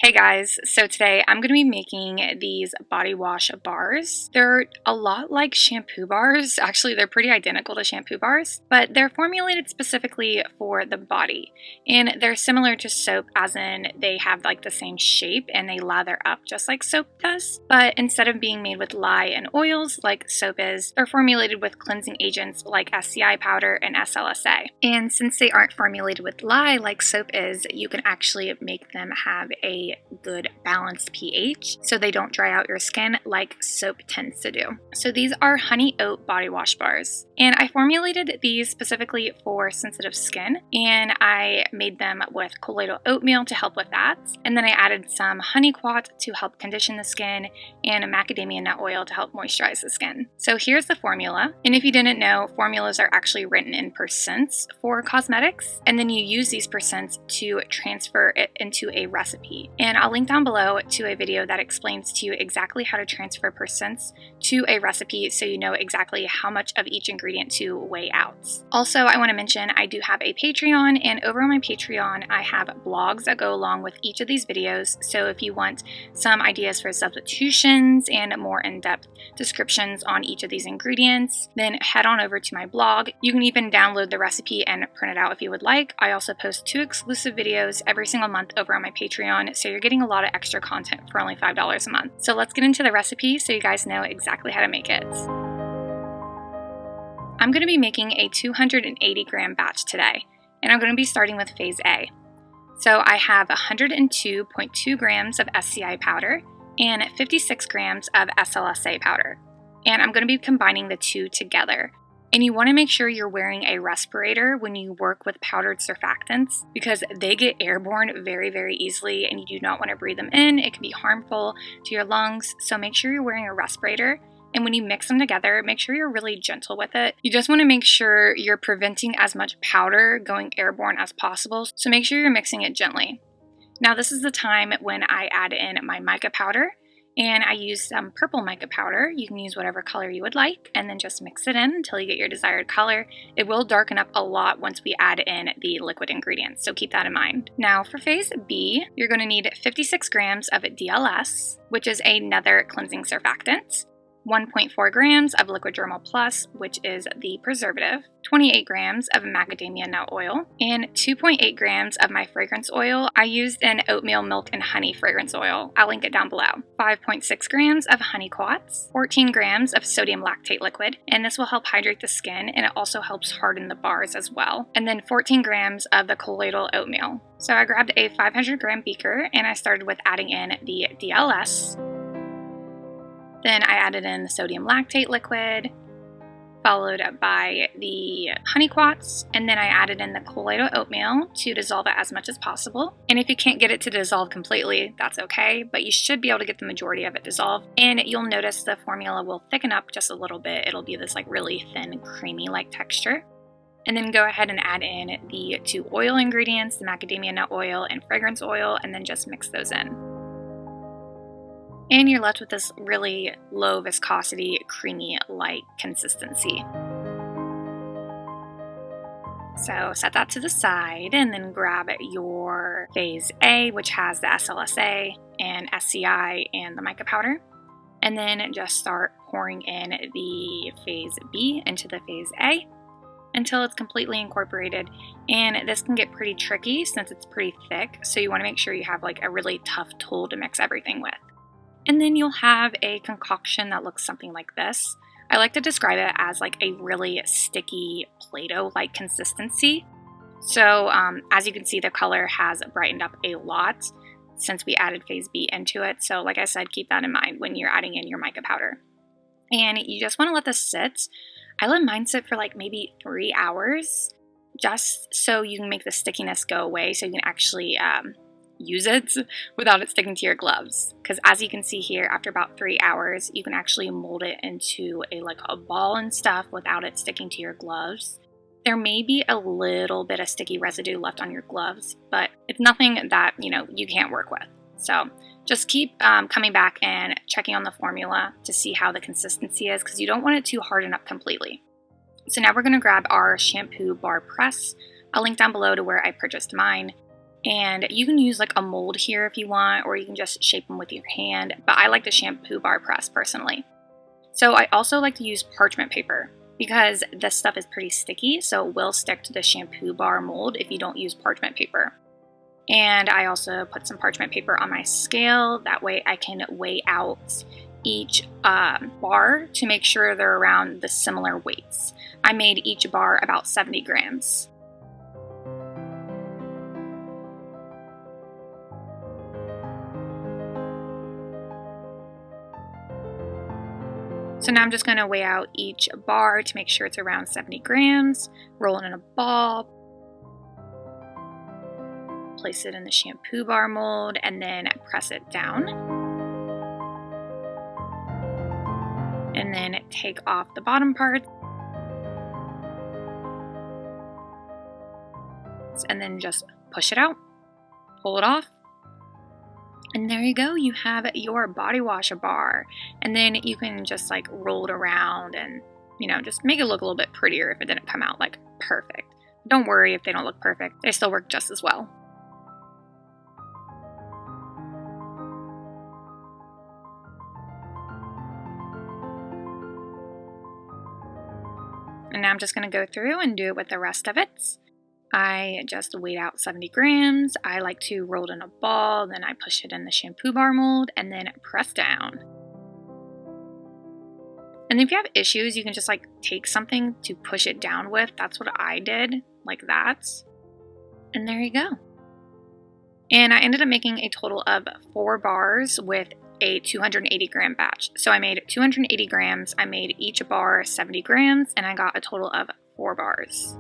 Hey guys, so today I'm going to be making these body wash bars. They're a lot like shampoo bars. Actually, they're pretty identical to shampoo bars, but they're formulated specifically for the body. And they're similar to soap as in they have like the same shape and they lather up just like soap does. But instead of being made with lye and oils like soap is, they're formulated with cleansing agents like SCI powder and SLSA. And since they aren't formulated with lye like soap is, you can actually make them have a good balanced pH so they don't dry out your skin like soap tends to do. So these are honey oat body wash bars, and I formulated these specifically for sensitive skin, and I made them with colloidal oatmeal to help with that, and then I added some honey quat to help condition the skin and a macadamia nut oil to help moisturize the skin. So here's the formula, and if you didn't know, formulas are actually written in percents for cosmetics, and then you use these percents to transfer it into a recipe. And I'll link down below to a video that explains to you exactly how to transfer percents to a recipe so you know exactly how much of each ingredient to weigh out. Also, I want to mention I do have a Patreon, and over on my Patreon I have blogs that go along with each of these videos. So if you want some ideas for substitutions and more in-depth descriptions on each of these ingredients, then head on over to my blog. You can even download the recipe and print it out if you would like. I also post 2 exclusive videos every single month over on my Patreon, so you're getting a lot of extra content for only $5 a month. So let's get into the recipe so you guys know exactly how to make it. I'm going to be making a 280 gram batch today, and I'm going to be starting with phase A. So I have 102.2 grams of SCI powder and 56 grams of SLSA powder, and I'm going to be combining the two together. And you want to make sure you're wearing a respirator when you work with powdered surfactants because they get airborne very, very easily and you do not want to breathe them in. It can be harmful to your lungs, so make sure you're wearing a respirator. And when you mix them together, make sure you're really gentle with it. You just want to make sure you're preventing as much powder going airborne as possible, so make sure you're mixing it gently. Now this is the time when I add in my mica powder. And I use some purple mica powder. You can use whatever color you would like, and then just mix it in until you get your desired color. It will darken up a lot once we add in the liquid ingredients, so keep that in mind. Now for phase B, you're going to need 56 grams of DLS, which is another cleansing surfactant, 1.4 grams of Liquid Dermal Plus, which is the preservative, 28 grams of macadamia nut oil, and 2.8 grams of my fragrance oil. I used an oatmeal, milk, and honey fragrance oil. I'll link it down below. 5.6 grams of honey quats, 14 grams of sodium lactate liquid, and this will help hydrate the skin, and it also helps harden the bars as well. And then 14 grams of the colloidal oatmeal. So I grabbed a 500 gram beaker, and I started with adding in the DLS. Then I added in the sodium lactate liquid, followed by the honey quats, and then I added in the colloidal oatmeal to dissolve it as much as possible. And if you can't get it to dissolve completely, that's okay, but you should be able to get the majority of it dissolved. And you'll notice the formula will thicken up just a little bit. It'll be this like really thin, creamy-like texture. And then go ahead and add in the 2 oil ingredients, the macadamia nut oil and fragrance oil, and then just mix those in. And you're left with this really low viscosity, creamy-like consistency. So set that to the side and then grab your phase A, which has the SLSA and SCI and the mica powder. And then just start pouring in the phase B into the phase A until it's completely incorporated. And this can get pretty tricky since it's pretty thick, so you want to make sure you have like a really tough tool to mix everything with. And then you'll have a concoction that looks something like this. I like to describe it as like a really sticky Play-Doh-like consistency. So as you can see, the color has brightened up a lot since we added phase B into it. So like I said, keep that in mind when you're adding in your mica powder. And you just want to let this sit. I let mine sit for like maybe 3 hours just so you can make the stickiness go away so you can actually use it without it sticking to your gloves, because as you can see here, after about 3 hours you can actually mold it into a ball and stuff without it sticking to your gloves. There may be a little bit of sticky residue left on your gloves, but it's nothing that you can't work with. So just keep coming back and checking on the formula to see how the consistency is, because you don't want it to harden up completely. So now we're going to grab our shampoo bar press. I'll link down below to where I purchased mine. And you can use like a mold here if you want, or you can just shape them with your hand, but I like the shampoo bar press personally. So I also like to use parchment paper because this stuff is pretty sticky, so it will stick to the shampoo bar mold if you don't use parchment paper. And I also put some parchment paper on my scale, that way I can weigh out each bar to make sure they're around the similar weights. I made each bar about 70 grams. So now I'm just going to weigh out each bar to make sure it's around 70 grams, roll it in a ball, place it in the shampoo bar mold, and then press it down. And then take off the bottom part. And then just push it out, pull it off. And there you go, you have your body wash bar. And then you can just like roll it around and, you know, just make it look a little bit prettier if it didn't come out like perfect. Don't worry if they don't look perfect, they still work just as well. And now I'm just going to go through and do it with the rest of it. I just weighed out 70 grams. I like to roll it in a ball, then I push it in the shampoo bar mold, and then press down. And if you have issues, you can just like take something to push it down with. That's what I did, like that. And there you go. And I ended up making a total of 4 bars with a 280 gram batch. So I made 280 grams, I made each bar 70 grams, and I got a total of 4 bars.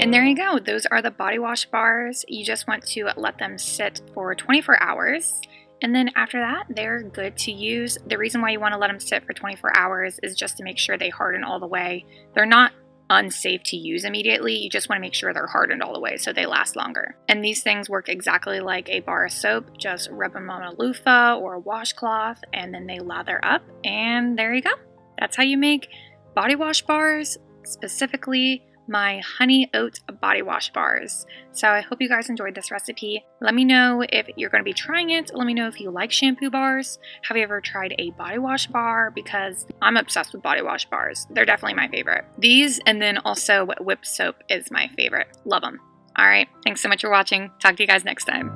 And there you go, those are the body wash bars. You just want to let them sit for 24 hours. And then after that, they're good to use. The reason why you want to let them sit for 24 hours is just to make sure they harden all the way. They're not unsafe to use immediately. You just want to make sure they're hardened all the way so they last longer. And these things work exactly like a bar of soap. Just rub them on a loofah or a washcloth and then they lather up. And there you go. That's how you make body wash bars, specifically my honey oat body wash bars. So I hope you guys enjoyed this recipe. Let me know if you're going to be trying it. Let me know if you like shampoo bars. Have you ever tried a body wash bar? Because I'm obsessed with body wash bars. They're definitely my favorite. These, and then also whipped soap is my favorite. Love them. All right. Thanks so much for watching. Talk to you guys next time.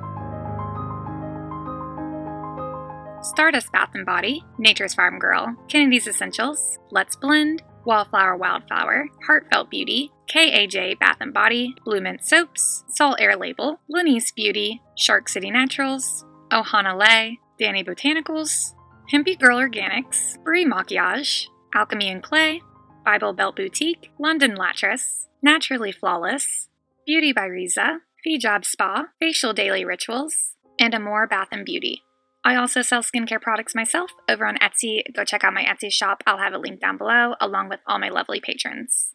Stardust Bath & Body, Nature's Farm Girl, Kennedy's Essentials, Let's Blend, Wallflower Wildflower, Heartfelt Beauty, KAJ Bath & Body, Blue Mint Soaps, Sol Air Label, Lenny's Beauty, Shark City Naturals, Ohana Lay, Danny Botanicals, Hempy Girl Organics, Brie Maquillage, Alchemy and Clay, Bible Belt Boutique, London Latris, Naturally Flawless, Beauty by Riza, Feejob Spa, Facial Daily Rituals, and Amore Bath & Beauty. I also sell skincare products myself over on Etsy. Go check out my Etsy shop. I'll have a link down below, along with all my lovely patrons.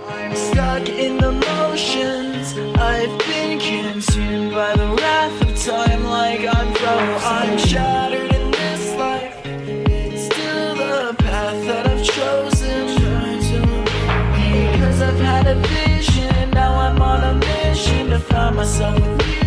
I'm stuck in the motions. I've been consumed by the wrath of time like I'm frozen. I'm shattered in this life. It's still the path that I've chosen. Because I've had a vision. Now I'm on a mission to find myself.